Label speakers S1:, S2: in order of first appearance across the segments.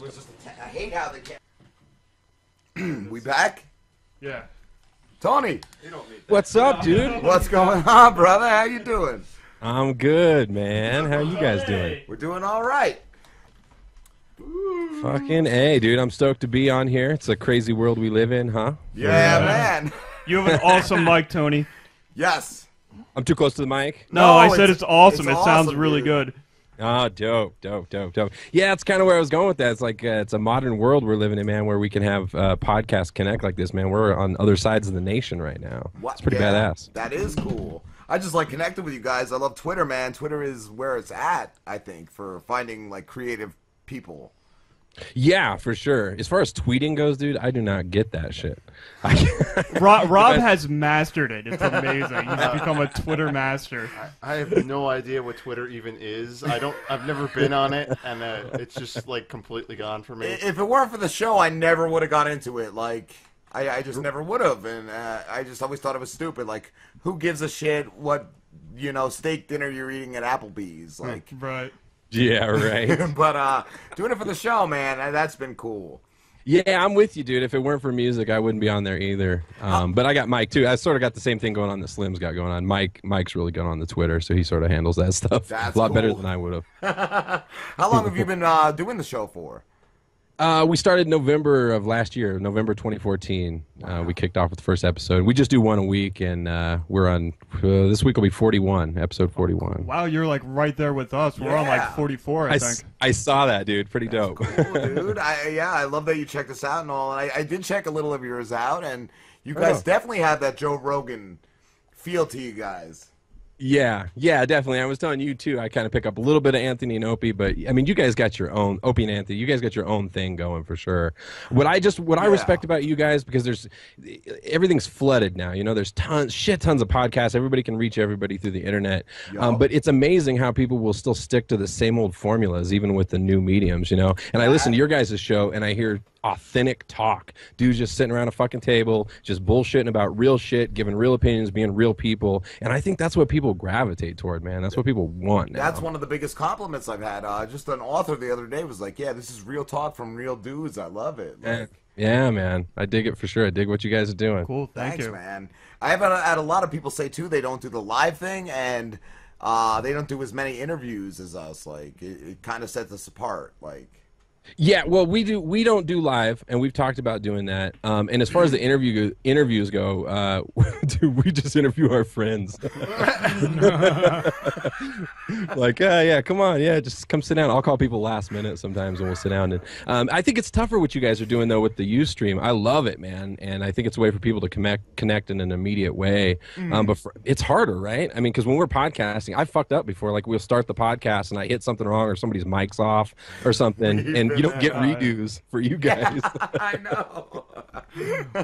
S1: I hate how they can't. We back?
S2: Yeah.
S1: Tony.
S3: What's up, dude?
S1: What's going on, brother? How you doing?
S3: I'm good, man. How you guys doing?
S1: We're doing all right.
S3: Fucking A, dude. I'm stoked to be on here. It's a crazy world we live in, huh?
S1: Yeah, man.
S2: You have an awesome mic, Tony.
S1: Yes.
S3: I'm too close to the mic?
S2: No, I said it's awesome.
S1: It's
S2: It sounds
S1: awesome,
S2: really
S1: dude.
S2: good.
S3: Oh, dope. Yeah, it's kind of where I was going with that. It's like it's a modern world we're living in, man, where we can have podcasts connect like this, man. We're on other sides of the nation right now.
S1: What?
S3: It's pretty
S1: Yeah,
S3: badass.
S1: That is cool. I just like connecting with you guys. I love Twitter, man. Twitter is where it's at, I think, for finding like creative people.
S3: Yeah, for sure. As far as tweeting goes, dude, I do not get that shit.
S2: Rob has mastered it. It's amazing. He's become a Twitter master.
S4: I have no idea what Twitter even is. I've never been on it, and it's just like completely gone for me.
S1: If it weren't for the show, I never would have got into it. Like, I just never would have, and I just always thought it was stupid. Like, who gives a shit what, steak dinner you're eating at Applebee's? Like,
S2: Right.
S3: Yeah, right.
S1: But doing it for the show, man, that's been cool.
S3: Yeah, I'm with you, dude. If it weren't for music, I wouldn't be on there either. But I got Mike, too. I sort of got the same thing going on that Slim's got going on. Mike's really good on the Twitter, so he sort of handles that stuff
S1: That's
S3: a lot
S1: cool.
S3: better than I would have.
S1: How long have you been doing the show for?
S3: We started November of last year, November 2014. We kicked off with the first episode. We just do one a week, and we're on, this week will be 41, episode 41.
S2: Wow, you're like right there with us. We're on like 44, I think.
S3: I saw that, dude. Pretty dope.
S1: Cool, dude. I love that you checked us out and all. And I did check a little of yours out, and you guys definitely have that Joe Rogan feel to you guys.
S3: Yeah, definitely. I was telling you, too, I kind of pick up a little bit of Anthony and Opie, but, I mean, you guys got your own, Opie and Anthony, you guys got your own thing going for sure. What I respect about you guys, because everything's flooded now, there's shit tons of podcasts, everybody can reach everybody through the internet, but it's amazing how people will still stick to the same old formulas, even with the new mediums, and I listen to your guys' show, and I hear authentic talk. Dudes just sitting around a fucking table, just bullshitting about real shit, giving real opinions, being real people. And I think that's what people gravitate toward, man. That's what people want now.
S1: That's one of the biggest compliments I've had. Just an author the other day was like, yeah, this is real talk from real dudes. I love it. Like,
S3: yeah, man. I dig it for sure. I dig what you guys are doing.
S2: Cool, thanks,
S1: man. I have had a lot of people say, too, they don't do the live thing, and they don't do as many interviews as us. Like, it kind of sets us apart, like...
S3: Yeah, well, we don't do live, and we've talked about doing that. And as far as the interviews go, dude, we just interview our friends. Like, yeah, come on, yeah, just come sit down. I'll call people last minute sometimes, and we'll sit down. And I think it's tougher what you guys are doing though with the Ustream. I love it, man, and I think it's a way for people to connect in an immediate way. But it's harder, right? I mean, because when we're podcasting, I fucked up before. Like, we'll start the podcast, and I hit something wrong, or somebody's mic's off, or something, and you don't get redos for you guys.
S1: I know.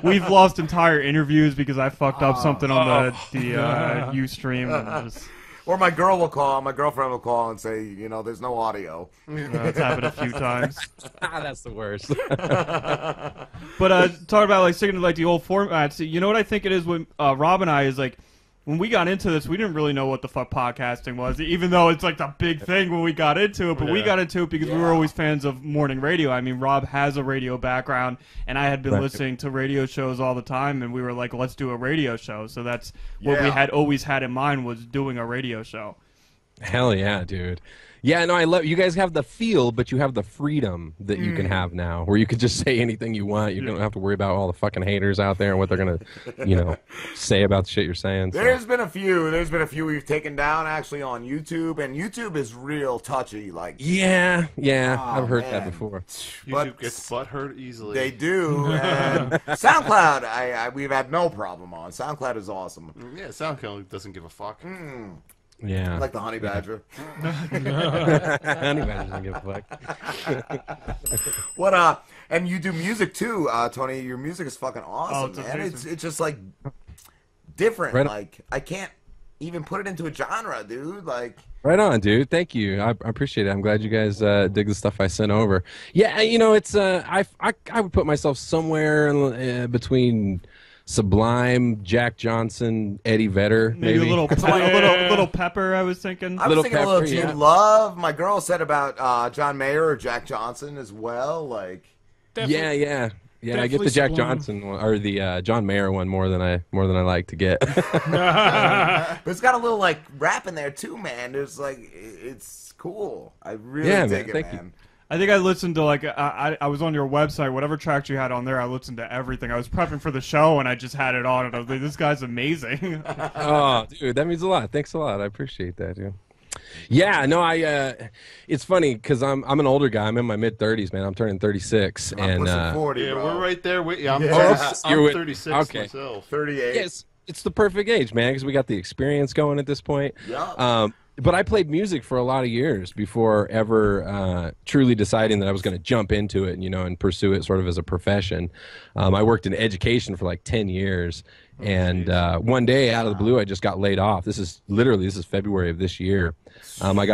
S2: We've lost entire interviews because I fucked up something on the Ustream.
S1: Or my girlfriend will call and say, there's no audio.
S2: It's happened a few times.
S3: That's the worst.
S2: But talking about like sticking to like the old formats, you know what I think it is with Rob and I is like, when we got into this, we didn't really know what the fuck podcasting was, even though it's like the big thing when we got into it. But we got into it because we were always fans of morning radio. I mean, Rob has a radio background, and I had been listening to radio shows all the time, and we were like, let's do a radio show. So that's what we had always had in mind, was doing a radio show.
S3: Hell yeah, dude. Yeah, no, I love you guys have the feel, but you have the freedom that you can have now, where you can just say anything you want. You don't have to worry about all the fucking haters out there and what they're gonna, say about the shit you're saying. So.
S1: There's been a few we've taken down actually on YouTube, and YouTube is real touchy. Like,
S3: yeah, I've heard that before.
S4: YouTube gets butthurt easily.
S1: They do. And SoundCloud, we've had no problem on. SoundCloud is awesome.
S4: Yeah, SoundCloud doesn't give a fuck.
S3: Yeah.
S1: Like the honey badger.
S3: Honey badger doesn't give a fuck.
S1: And you do music too, Tony. Your music is fucking awesome, man. It's just like different.
S3: Right.
S1: Like, I can't even put it into a genre, dude. Like,
S3: right on, dude. Thank you. I appreciate it. I'm glad you guys dig the stuff I sent over. Yeah, it's I would put myself somewhere between Sublime, Jack Johnson, Eddie Vedder,
S2: Maybe
S3: maybe.
S2: a little Pepper. I was thinking.
S1: I was
S3: Little
S1: thinking a little
S3: Pepper,
S1: Gene
S3: yeah.
S1: Love. My girl said about John Mayer or Jack Johnson as well. Like,
S5: Definitely.
S3: Yeah. I get
S5: Definitely
S3: the Jack
S5: Sublime.
S3: Johnson one, or the John Mayer one more than I like to get.
S1: but it's got a little like rap in there too, man. There's like, it's cool. I really
S3: Yeah,
S1: dig
S3: man,
S1: it,
S3: thank you.
S1: man.
S2: I think I listened to like I was on your website, whatever tracks you had on there. I listened to everything. I was prepping for the show and I just had it on, and I was like, "This guy's amazing."
S3: Oh, dude, that means a lot. Thanks a lot. I appreciate that, dude. Yeah, no, it's funny because I'm an older guy. I'm in my mid-30s, man. I'm turning 36,
S1: I'm
S3: and
S1: pushing 40,
S4: Yeah,
S1: bro.
S4: we're right there with you. I'm,
S1: Yeah.
S3: You're
S4: I'm
S3: with-
S4: 36
S3: okay.
S4: myself.
S1: 38.
S3: yes, it's the perfect age, man, because we got the experience going at this point.
S1: Yup.
S3: But I played music for a lot of years before ever truly deciding that I was going to jump into it, and pursue it sort of as a profession. I worked in education for like 10 years. And one day, out of the blue, I just got laid off. This is February of this year. I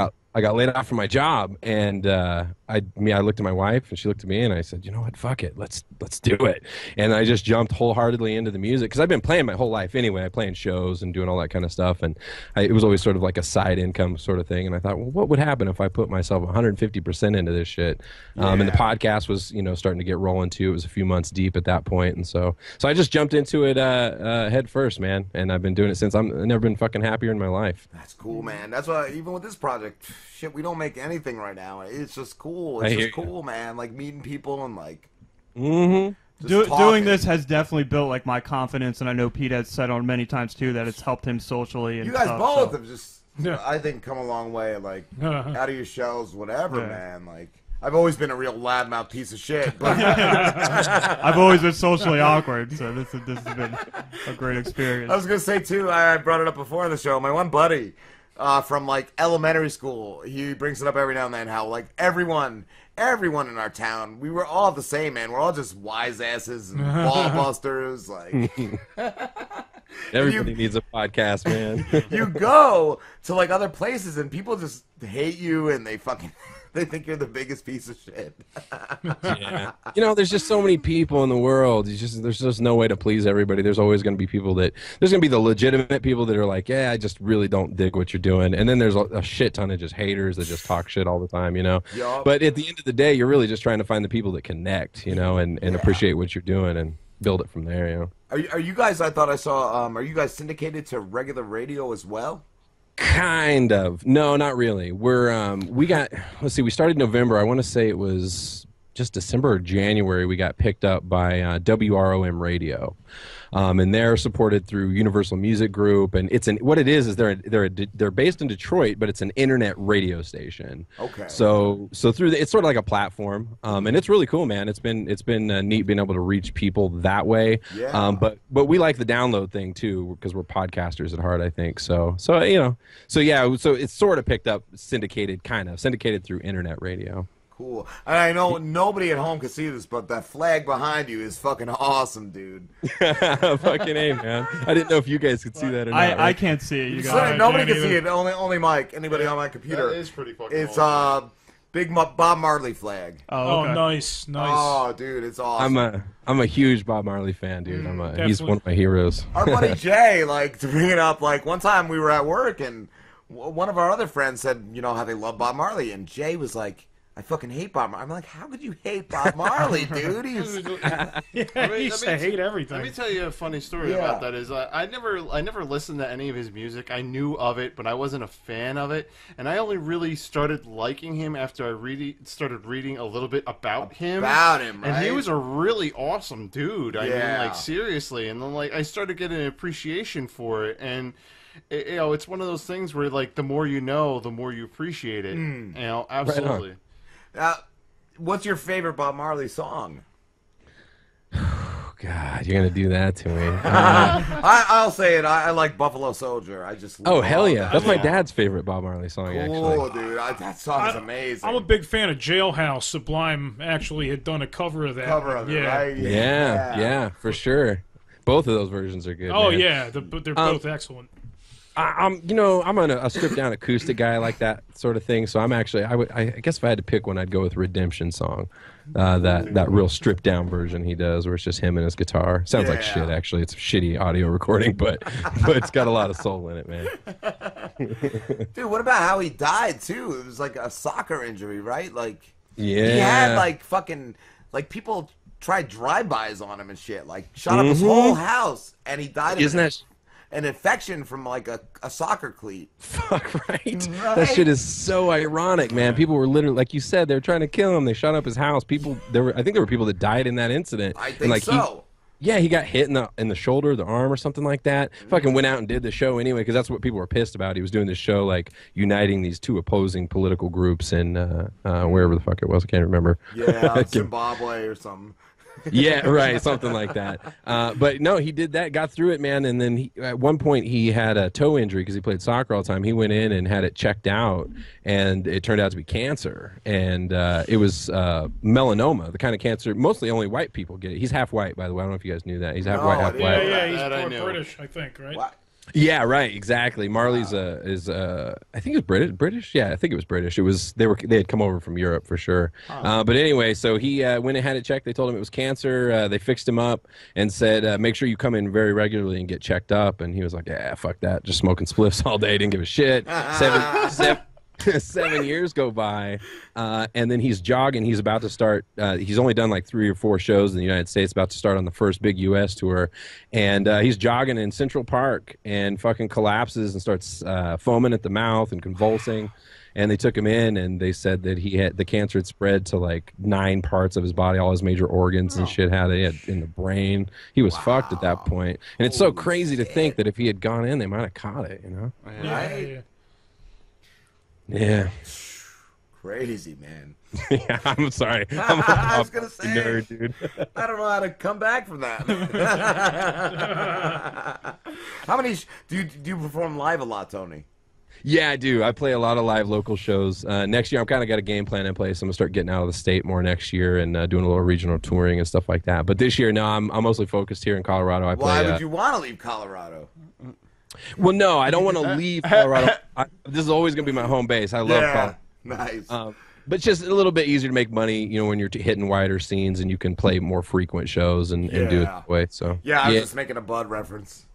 S3: got laid off from my job, and I looked at my wife, and she looked at me, and I said, "You know what? Fuck it, let's do it." And I just jumped wholeheartedly into the music because I've been playing my whole life anyway. I play in shows and doing all that kind of stuff, and it was always sort of like a side income sort of thing. And I thought, well, what would happen if I put myself 150% into this shit? And the podcast was, starting to get rolling too. It was a few months deep at that point, and so I just jumped into it head first, man. And I've been doing it since. I've never been fucking happier in my life.
S1: That's cool, man. That's why even with this project, shit, we don't make anything right now. It's just cool.
S3: I
S1: It's
S3: hear
S1: just cool, man. Like meeting people and like
S3: Mm-hmm.
S1: just
S2: Doing
S1: talking.
S2: this has definitely built like my confidence, and I know Pete has said on many times too that it's helped him socially. And
S1: You guys
S2: stuff,
S1: both
S2: so.
S1: have just,
S5: Yeah.
S1: I think, come a long way. Like out of your shells, whatever,
S2: Yeah.
S1: man. Like I've always been a real loudmouth piece of shit, but
S2: I've always been socially awkward, so this has been a great experience.
S1: I was gonna say too. I brought it up before on the show. My one buddy from like elementary school, he brings it up every now and then. How like everyone in our town, we were all the same, man. We're all just wise asses and ball busters. Like
S3: Everybody needs a podcast, man.
S1: you go to like other places and people just hate you and they think you're the biggest piece of shit.
S3: Yeah. There's just so many people in the world. There's just no way to please everybody. There's always going to be there's going to be the legitimate people that are like, yeah, I just really don't dig what you're doing. And then there's a shit ton of just haters that just talk shit all the time,
S1: Yup.
S3: But at the end of the day, you're really just trying to find the people that connect, and appreciate what you're doing and build it from there,
S1: Are you guys? I thought I saw. Are you guys syndicated to regular radio as well?
S3: Kind of. No, not really. We started November. I want to say it was just December or January. We got picked up by WROM Radio. And they're supported through Universal Music Group, and what it is they're based in Detroit, but it's an internet radio station.
S1: Okay.
S3: So through it's sort of like a platform, and it's really cool, man. It's been neat being able to reach people that way.
S1: Yeah.
S3: But we like the download thing too because we're podcasters at heart, I think. So it's sort of picked up syndicated through internet radio.
S1: Cool. And I know nobody at home can see this, but that flag behind you is fucking awesome, dude.
S3: Fucking A, man. I didn't know if you guys could see that or not.
S2: I
S3: right?
S2: can't see it. You
S1: So
S2: guys.
S1: nobody
S5: can't
S1: can see
S5: even-
S1: it. Only Mike. Anybody on my computer.
S4: That is pretty fucking
S1: It's
S4: awesome.
S1: big Bob Marley flag.
S2: Oh, okay.
S5: Nice.
S1: Oh, dude, it's awesome.
S3: I'm a huge Bob Marley fan, dude. He's
S5: Definitely.
S3: one of my heroes.
S1: Our buddy Jay, like, to bring it up, like, one time we were at work and one of our other friends said, how they love Bob Marley, and Jay was like, I fucking hate Bob Marley. I'm like, how could you hate Bob Marley, dude? He's...
S5: He used to hate everything.
S4: Let me tell you a funny story
S1: Yeah.
S4: about that. Is I never listened to any of his music. I knew of it, but I wasn't a fan of it. And I only really started liking him after I started reading a little bit about him.
S1: right?
S4: And he was a really awesome dude. I mean,
S1: Yeah.
S4: like, seriously. And then, like, I started getting an appreciation for it. And it's one of those things where, like, the more you know, the more you appreciate it. Absolutely.
S1: What's your favorite Bob Marley song?
S3: God, you're gonna do that to me.
S1: I'll say it. I like Buffalo Soldier. I just
S3: Oh
S1: love
S3: hell yeah,
S1: that
S3: that's my
S1: song.
S3: dad's favorite Bob Marley song.
S1: Cool,
S3: Actually,
S1: dude. That song is amazing.
S5: I'm a big fan of Jailhouse. Sublime actually had done a cover of that.
S1: cover of it,
S5: yeah.
S1: right?
S3: yeah, for sure. Both of those versions are good.
S5: Oh
S3: man.
S5: yeah, they're both excellent.
S3: I'm a stripped down acoustic guy like that sort of thing. So I'm actually, I guess if I had to pick one, I'd go with Redemption Song. that real stripped down version he does, where it's just him and his guitar. Sounds like
S1: Yeah.
S3: shit. Actually, it's a shitty audio recording, but it's got a lot of soul in it, man.
S1: Dude, what about how he died too? It was like a soccer injury, right? Like
S3: Yeah,
S1: he had like fucking like people tried drive-bys on him and shit. Like shot up his whole house, and he died.
S3: Isn't that
S1: an infection from like a soccer cleat?
S3: fuck right? That shit is so ironic, man. People were literally, like you said, they were trying to kill him. They shot up his house. People, I think there were people that died in that incident.
S1: I think
S3: and, like,
S1: so.
S3: He got hit in the shoulder, the arm, or something like that. Fucking went out and did the show anyway, because that's what people were pissed about. He was doing this show, like, uniting these two opposing political groups in wherever the fuck it was. I can't remember.
S1: Yeah, Zimbabwe or something.
S3: Yeah, right, something like that. But no, he did that, got through it, man. And then at one point he had a toe injury because he played soccer all the time. He went in and had it checked out, and it turned out to be cancer. And it was melanoma, the kind of cancer mostly only white people get it. He's half white, by the way. I don't know if you guys knew that. He's half white, half
S5: Yeah,
S3: black.
S5: yeah, he's
S4: That I
S5: part
S4: knew.
S5: British, I think, right?
S1: What?
S3: Yeah, right, exactly. Marley's is I think it was British. Yeah, I think it was British. It was they had come over from Europe for sure. But anyway, so he went and had it checked. They told him it was cancer. They fixed him up and said, make sure you come in very regularly and get checked up. And he was like, yeah, fuck that, just smoking spliffs all day, didn't give a shit. 7 years go by, and then he's jogging. He's about to start. He's only done like 3 or 4 shows in the United States. About to start on the first big U.S. tour, and he's jogging in Central Park and fucking collapses and starts foaming at the mouth and convulsing. And they took him in, and they said that he had the cancer had spread to like 9 parts of his body, all his major organs and shit. Had it in the brain. He was fucked at that point. And it's so crazy to think that if he had gone in, they might have caught it. You know?
S5: Yeah.
S3: Yeah.
S1: Crazy, man.
S3: Yeah, I'm sorry. I'm
S1: I was gonna
S3: a
S1: say,
S3: nerd, dude.
S1: I don't know how to come back from that. How many do you perform live a lot, Tony?
S3: Yeah, I do. I play a lot of live local shows. Next year, I'm kind of got a game plan in place. I'm gonna start getting out of the state more next year and doing a little regional touring and stuff like that. But this year, no, I'm mostly focused here in Colorado. I play.
S1: Why would you want to leave Colorado?
S3: Well, no, I don't want to leave Colorado. This is always gonna be my home base. I love Colorado.
S1: Nice.
S3: But it's just a little bit easier to make money, you know, when you're hitting wider scenes and you can play more frequent shows and do it that way. So
S1: yeah, I was just making a Bud reference.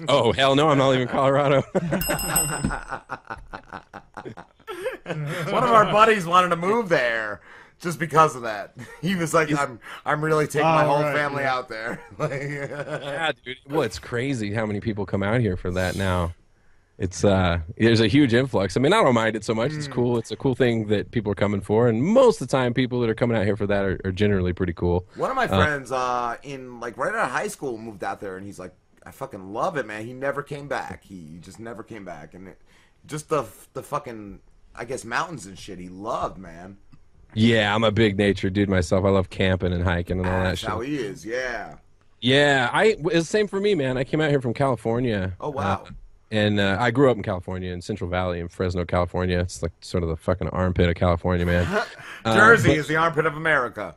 S3: Oh hell no, I'm not leaving Colorado.
S1: One of our buddies wanted to move there just because of that. He was like, I'm really taking my whole family out there.
S3: Yeah, dude. Well, it's crazy how many people come out here for that now. It's there's a huge influx. I mean, I don't mind it so much. It's cool. It's a cool thing that people are coming for, and most of the time, people that are coming out here for that are generally pretty cool.
S1: One of my friends in like right out of high school moved out there, and he's like, I fucking love it, man. He never came back. He just never came back, and just the fucking I guess mountains and shit. He loved, man.
S3: Yeah, I'm a big nature dude myself. I love camping and hiking and all that
S1: That's
S3: shit.
S1: how he is. Yeah.
S3: Yeah, it's the same for me, man. I came out here from California.
S1: Oh wow.
S3: And I grew up in California, in Central Valley, in Fresno, California. It's like sort of the fucking armpit of California, man.
S1: Jersey is the armpit of America.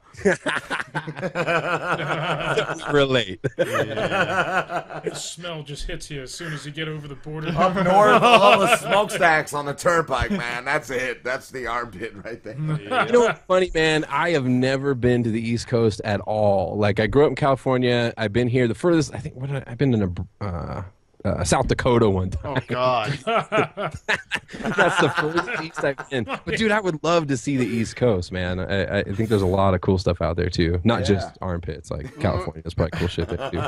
S3: Relate.
S5: The smell just hits you as soon as you get over the border.
S1: Up north, all the smokestacks on the turnpike, man. That's it. That's the armpit right there.
S3: You know what's funny, man? I have never been to the East Coast at all. Like, I grew up in California. I've been here. The furthest, I think, I've been in South Dakota one time.
S4: Oh God.
S3: That's the furthest east I've been. But dude, I would love to see the East Coast, man. I think there's a lot of cool stuff out there too. Not just armpits, like California. There's probably cool shit there too.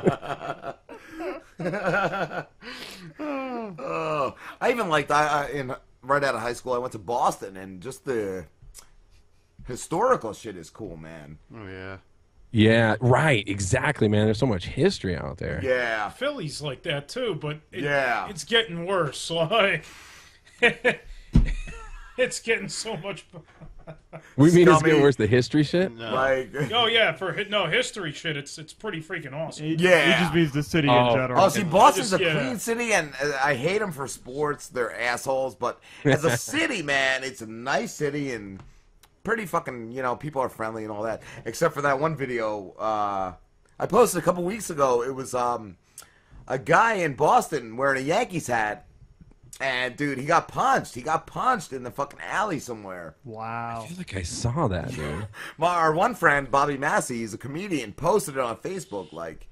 S1: Oh, I even liked right out of high school. I went to Boston, and just the historical shit is cool, man.
S4: Oh yeah.
S3: Yeah, right. Exactly, man. There's so much history out there.
S1: Yeah.
S5: Philly's like that too, but
S1: Yeah.
S5: it's getting worse. Like, it's getting so much.
S3: We mean it's
S1: Scummy.
S3: getting worse, the history shit?
S4: No.
S1: Like,
S5: Oh yeah, for history shit, it's pretty freaking awesome.
S1: Yeah.
S2: It just means the city in
S3: Oh.
S2: general.
S1: oh, see, Boston's a
S5: Yeah.
S1: clean city, and I hate them for sports. They're assholes, but as a city, man, it's a nice city and pretty fucking, people are friendly and all that. Except for that one video I posted a couple weeks ago. It was a guy in Boston wearing a Yankees hat, And dude, he got punched. He got punched in the fucking alley somewhere.
S3: I
S2: Wow.
S3: feel like I saw that, dude.
S1: Our one friend, Bobby Massey, he's a comedian, posted it on Facebook. Like,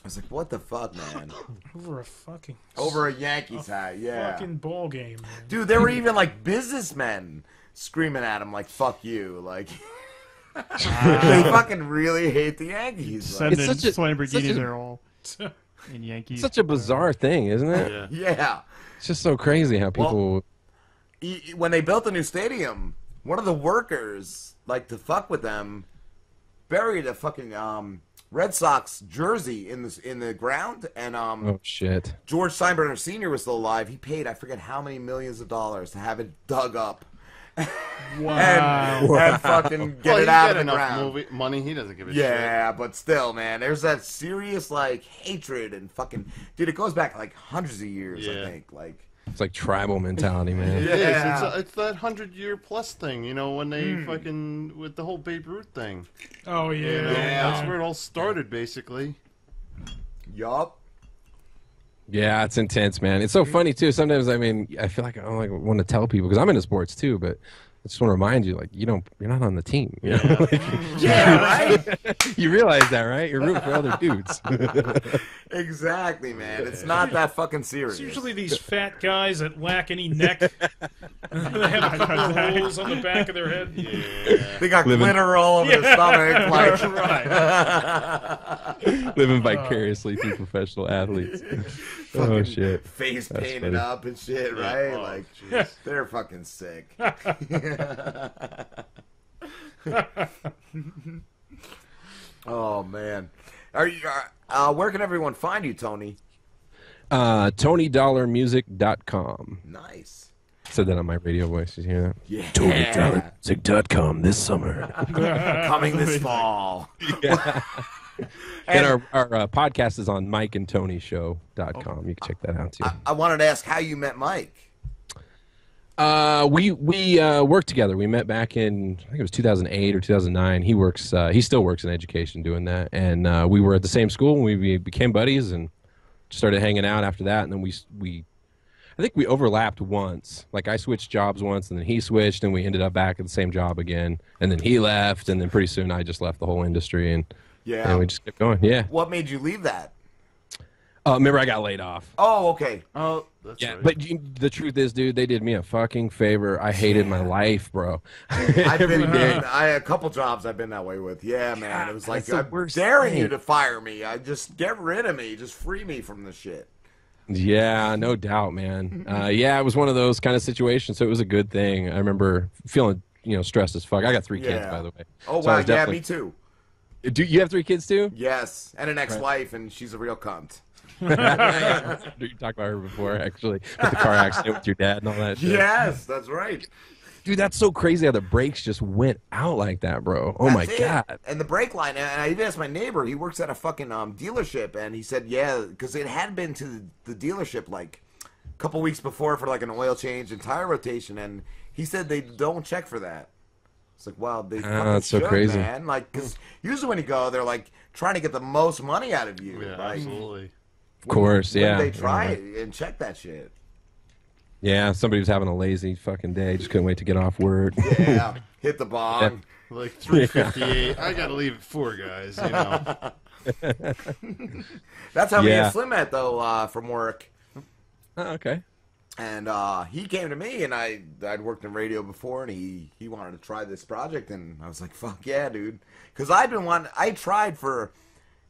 S1: I was like, what the fuck, man?
S5: Over a fucking
S1: Over a Yankees hat, yeah.
S5: fucking ball game, man.
S1: Dude, there were even like businessmen screaming at him, like, fuck you. Like, they fucking really hate the Yankees. Like,
S2: Sending
S3: It's such a-
S2: Lamborghinis
S3: such a-
S2: are all in Yankees.
S3: Such a bizarre thing, isn't it?
S4: Yeah.
S1: yeah.
S3: It's just so crazy how people.
S1: When they built the new stadium, one of the workers, like, to fuck with them, buried a fucking Red Sox jersey in the ground, and
S3: Oh shit!
S1: George Steinbrenner Sr. was still alive. He paid, I forget how many millions of dollars to have it dug up.
S2: Wow.
S1: And fucking get
S4: Well,
S1: it
S4: he's
S1: out
S4: got
S1: of the
S4: enough
S1: ground.
S4: money. He doesn't give a shit.
S1: Yeah, but still, man, there's that serious, like, hatred and fucking... Dude, it goes back, like, hundreds of years, I
S4: Yeah.
S1: think. Like,
S3: It's like tribal mentality, man.
S4: It is.
S1: Yeah.
S4: It's that 100-year-plus thing, you know, when they fucking with the whole Babe Ruth thing.
S5: Oh yeah,
S4: You know,
S1: Yeah.
S4: that's where it all started, basically.
S1: yup.
S3: Yeah, it's intense, man. It's so funny too. Sometimes, I mean, I feel like I don't like want to tell people because I'm into sports too, but I just want to remind you, like, you're not on the team. You know? Like,
S1: Yeah, right?
S3: you realize that, right? You're rooting for other dudes.
S1: Exactly, man. It's not that fucking serious.
S5: It's usually these fat guys that lack any neck. They have a couple of holes on the back of their head.
S1: They got
S3: Living-
S1: glitter all over their stomach. Like,
S5: Right.
S3: Living vicariously through professional athletes. Oh shit!
S1: face
S3: That's
S1: painted
S3: funny.
S1: up and shit, right?
S4: Oh,
S1: Like,
S4: jeez.
S1: they're fucking sick. Oh man, are you? Where can everyone find you, Tony?
S3: TonyDollarMusic.com.
S1: Nice.
S3: Said that on my radio voice. Did you hear that?
S1: Yeah.
S3: TonyDollarMusic.com this summer.
S1: Coming this fall.
S3: And our podcast is on MikeandTonyShow.com. You can check that out too.
S1: I wanted to ask how you met Mike.
S3: We worked together. We met back in I think it was 2008 or 2009. He still works in education doing that, and we were at the same school. And we became buddies and started hanging out after that. And then I think we overlapped once. Like I switched jobs once, and then he switched, and we ended up back at the same job again. And then he left, and then pretty soon I just left the whole industry, and we just kept going. Yeah.
S1: What made you leave that?
S3: Remember I got laid off.
S1: Oh, okay.
S4: Oh, that's
S3: Yeah,
S4: right.
S3: but the truth is, dude, they did me a fucking favor. I hated my life, bro.
S1: I've
S3: Every
S1: been
S3: day.
S1: a couple jobs I've been that way with. Yeah, man. It was like
S3: that's the
S1: I'm
S3: worst
S1: daring
S3: thing.
S1: you to fire me. I just get rid of me. Just free me from the shit.
S3: Yeah, no doubt, man. Yeah, it was one of those kind of situations, so it was a good thing. I remember feeling, stressed as fuck. I got 3 kids,
S1: Yeah.
S3: by the way.
S1: Oh
S3: So I
S1: wow,
S3: was
S1: yeah,
S3: definitely-
S1: me too.
S3: Do you have 3 kids too?
S1: Yes, and an ex-wife, and she's a real cunt.
S3: You talked about her before, actually, with the car accident with your dad and all that shit.
S1: Yes, that's right.
S3: Dude, that's so crazy how the brakes just went out like that, bro. Oh my
S1: That's it.
S3: god.
S1: And the brake line, and I even asked my neighbor, he works at a fucking dealership, and he said, yeah, because it had been to the dealership like a couple weeks before for like an oil change and tire rotation, and he said they don't check for that. It's like, wow, they fucking
S3: that's so
S1: should,
S3: crazy.
S1: man. Like, because usually when you go, they're like trying to get the most money out of you.
S4: Yeah,
S1: like,
S4: absolutely.
S3: Of course,
S1: when
S3: yeah.
S1: they try it and check that shit.
S3: Yeah, somebody was having a lazy fucking day, just couldn't wait to get off work.
S1: Yeah, hit the bong.
S4: Like 358. I gotta leave at 4, guys. You know.
S1: That's how me
S3: Yeah.
S1: and Slim met, though, from work.
S3: Oh, okay.
S1: And he came to me, and I'd worked in radio before, and he wanted to try this project, and I was like, fuck yeah, dude. Because I tried for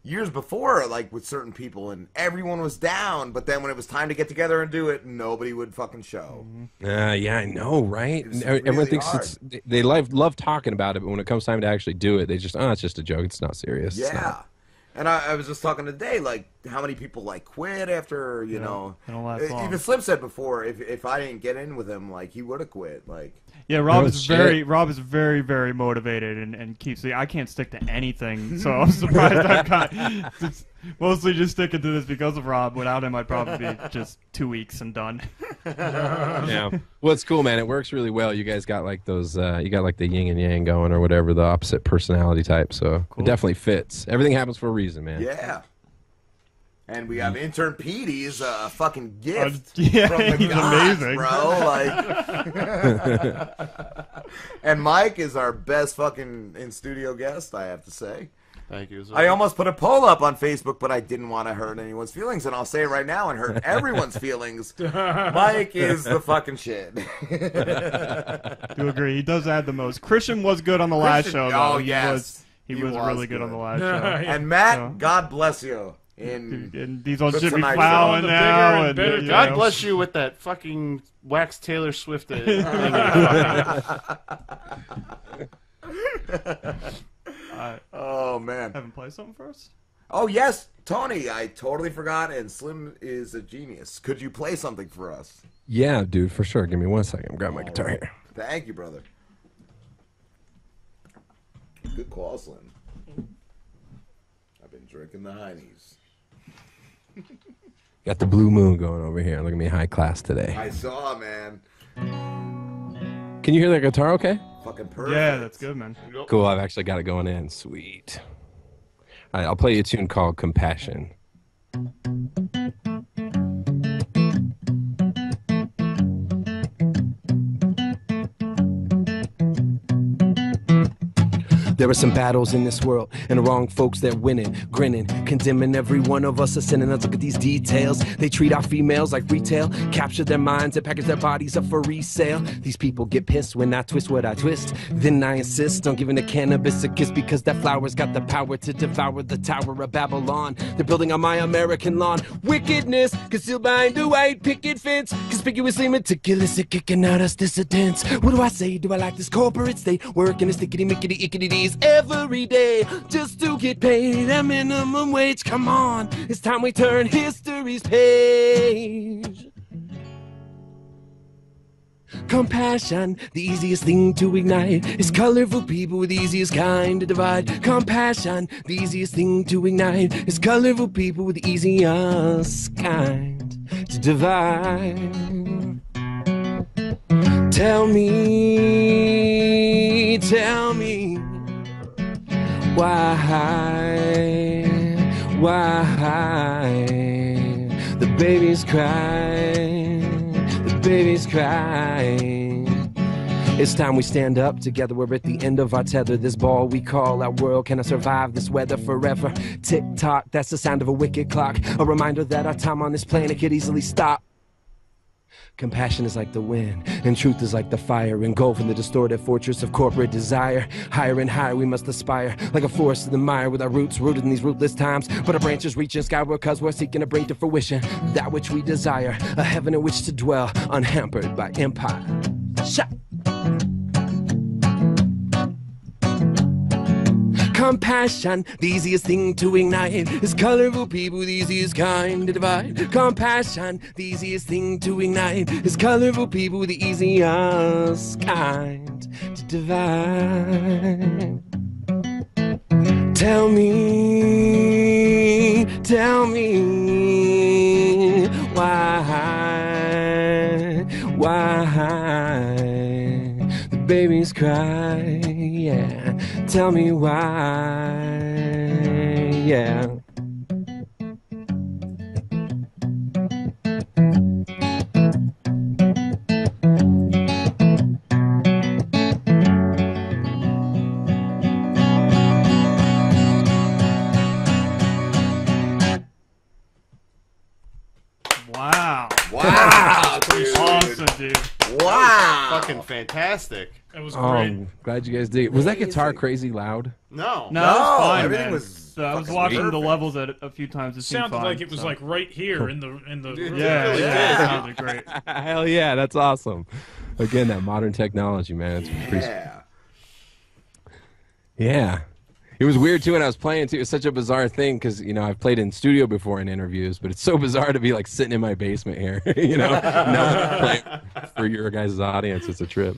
S1: years before, like, with certain people, and everyone was down, but then when it was time to get together and do it, nobody would fucking show.
S3: Yeah, I know, right?
S1: It's
S3: Everyone
S1: really
S3: thinks
S1: hard.
S3: they love talking about it, but when it comes time to actually do it, they just, it's just a joke. It's not serious. It's
S1: Yeah.
S3: not.
S1: And I was just talking today, like, how many people, like, quit after, you know.
S2: they don't last long.
S1: Even Slim said before, if I didn't get in with him, like, he would have quit. Like,
S2: Yeah, Rob
S3: Oh,
S2: is
S3: shit.
S2: very, very motivated and keeps the. I can't stick to anything, so I'm surprised I've got. It's mostly just sticking to this because of Rob. Without him, I'd probably be just 2 weeks and done.
S3: Yeah. Well, it's cool, man. It works really well. You guys got like those, you got like the yin and yang going or whatever, the opposite personality type. So
S2: Cool.
S3: it definitely fits. Everything happens for a reason, man.
S1: yeah. And we have intern Petey's a fucking gift
S2: yeah,
S1: from the
S2: he's
S1: gods,
S2: amazing.
S1: bro. Like, and Mike is our best fucking in-studio guest, I have to say.
S4: Thank you.
S1: I almost put a poll up on Facebook, but I didn't want to hurt anyone's feelings, and I'll say it right now and hurt everyone's feelings. Mike is the fucking shit.
S2: Do agree. He does add the most. Christian was good on the last show, though.
S1: Oh, yes.
S2: He was really good on the last show.
S1: And Matt, God bless you.
S2: And he's on
S1: Good
S2: Jimmy
S1: Tonight
S2: Fallon
S5: Show.
S2: now.
S5: The bigger and better.
S4: God bless you with that fucking wax Taylor Swift thing.
S1: Oh, man.
S2: Haven't played something for us?
S1: Oh, yes, Tony, I totally forgot, and Slim is a genius. Could you play something for us?
S3: Yeah, dude, for sure. Give me 1 second. Grab my guitar here.
S1: Thank you, brother. Good call, Slim. I've been drinking the Heinies.
S3: Got the blue moon going over here. Look at me, high class today.
S1: I saw, man.
S3: Can you hear that guitar okay?
S1: Fucking perfect.
S2: Yeah, that's good, man.
S3: Cool, I've actually got it going in. Sweet. All right, I'll play you a tune called Compassion. There are some battles in this world, and the wrong folks that winning, grinning, condemning every one of us a sinning. Let's look at these details. They treat our females like retail, capture their minds and package their bodies up for resale. These people get pissed when I twist what I twist. Then I insist on giving the cannabis a kiss because that flower's got the power to devour the Tower of Babylon. They're building on my American lawn. Wickedness concealed behind a white picket fence, conspicuously meticulously kicking out us dissidents. What do I say? Do I like this corporate state? Working this stickity-mickety ickety-dees every day just to get paid a minimum wage. Come on, it's time we turn history's page. Compassion, the easiest thing to ignite. It's colorful people with the easiest kind to divide. Compassion, the easiest thing to ignite. It's colorful people with the easiest kind to divide. Tell me why the babies cry, the babies cry. It's time we stand up together. We're at the end of our tether. This ball we call our world. Can I survive this weather forever? Tick tock, that's the sound of a wicked clock. A reminder that our time on this planet could easily stop. Compassion is like the wind, and truth is like the fire, engulfing the distorted fortress of corporate desire. Higher and higher we must aspire, like a forest in the mire, with our roots rooted in these rootless times. But our branches reaching skyward, cause we're seeking to bring to fruition that which we desire, a heaven in which to dwell, unhampered by empire. Shot. Compassion, the easiest thing to ignite. Is colorful people, the easiest kind to divide. Compassion, the easiest thing to ignite. Is colorful people, the easiest kind to divide. Tell me why the babies cry, yeah. Tell me why, yeah.
S1: Wow, dude.
S2: Awesome, dude.
S1: Wow.
S4: Fucking fantastic.
S5: That was great.
S3: Glad you guys did it. Was that guitar crazy loud?
S4: No.
S2: No, that was fine,
S1: everything
S2: man.
S1: was
S2: So I was
S1: fucking
S2: watching the
S1: perfect.
S2: levels at a few times. It seemed
S5: Sounded
S2: fine,
S5: like it was
S2: so.
S5: like right here in the
S2: Yeah,
S4: really
S2: yeah,
S4: did.
S2: it sounded great.
S3: Hell yeah, that's awesome. Again, that modern technology, man. It's pretty.
S1: Yeah.
S3: Yeah. It was weird too when I was playing too. It's such a bizarre thing because I've played in studio before in interviews, but it's so bizarre to be like sitting in my basement here, playing for your guys' audience. It's a trip.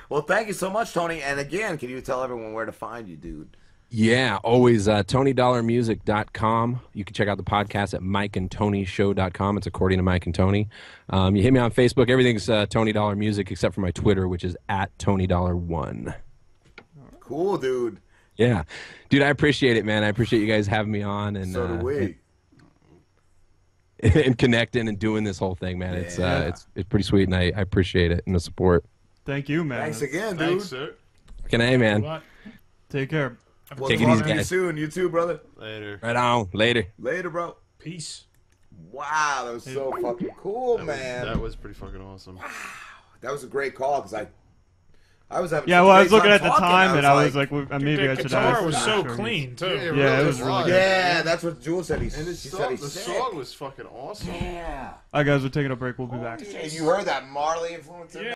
S1: Well, thank you so much, Tony. And again, can you tell everyone where to find you, dude?
S3: Yeah, always TonyDollarMusic.com. You can check out the podcast at MikeandTonyShow.com. It's according to Mike and Tony. You hit me on Facebook. Everything's Tony Dollar Music except for my Twitter, which is at TonyDollar1.
S1: Cool, dude.
S3: Yeah. Dude, I appreciate it, man. I appreciate you guys having me on. And
S1: So do we.
S3: and connecting and doing this whole thing, man. It's pretty sweet, and I appreciate it and the support.
S2: Thank you, man.
S1: Thanks again, dude.
S4: Thanks, sir.
S3: Fucking A, man.
S5: What?
S2: Take care.
S1: We'll
S3: Take it
S1: talk
S3: easy,
S1: to you
S3: guys.
S1: soon. You too, brother.
S4: Later.
S3: Right on. Later.
S1: Later, bro.
S5: Peace.
S1: Wow, that was so fucking cool,
S4: That
S1: man.
S4: that was pretty fucking awesome.
S1: That was a great call because I was having
S2: Yeah,
S1: such a
S2: well, I
S1: great
S2: was looking
S1: time
S2: at the
S1: talking.
S2: time, and I was like, maybe I
S5: The
S2: should
S5: guitar
S2: ask.
S5: was
S2: I'm
S5: so
S2: sure.
S5: clean too.
S2: Yeah, it was really good.
S1: Yeah, that's what Jules said.
S4: And
S1: She
S4: the
S1: said
S4: song,
S1: he's
S4: the
S1: sick.
S4: song was fucking awesome.
S1: Yeah.
S2: All right, guys, we're taking a break. We'll be back.
S1: And you heard that Marley influence in
S5: Yeah.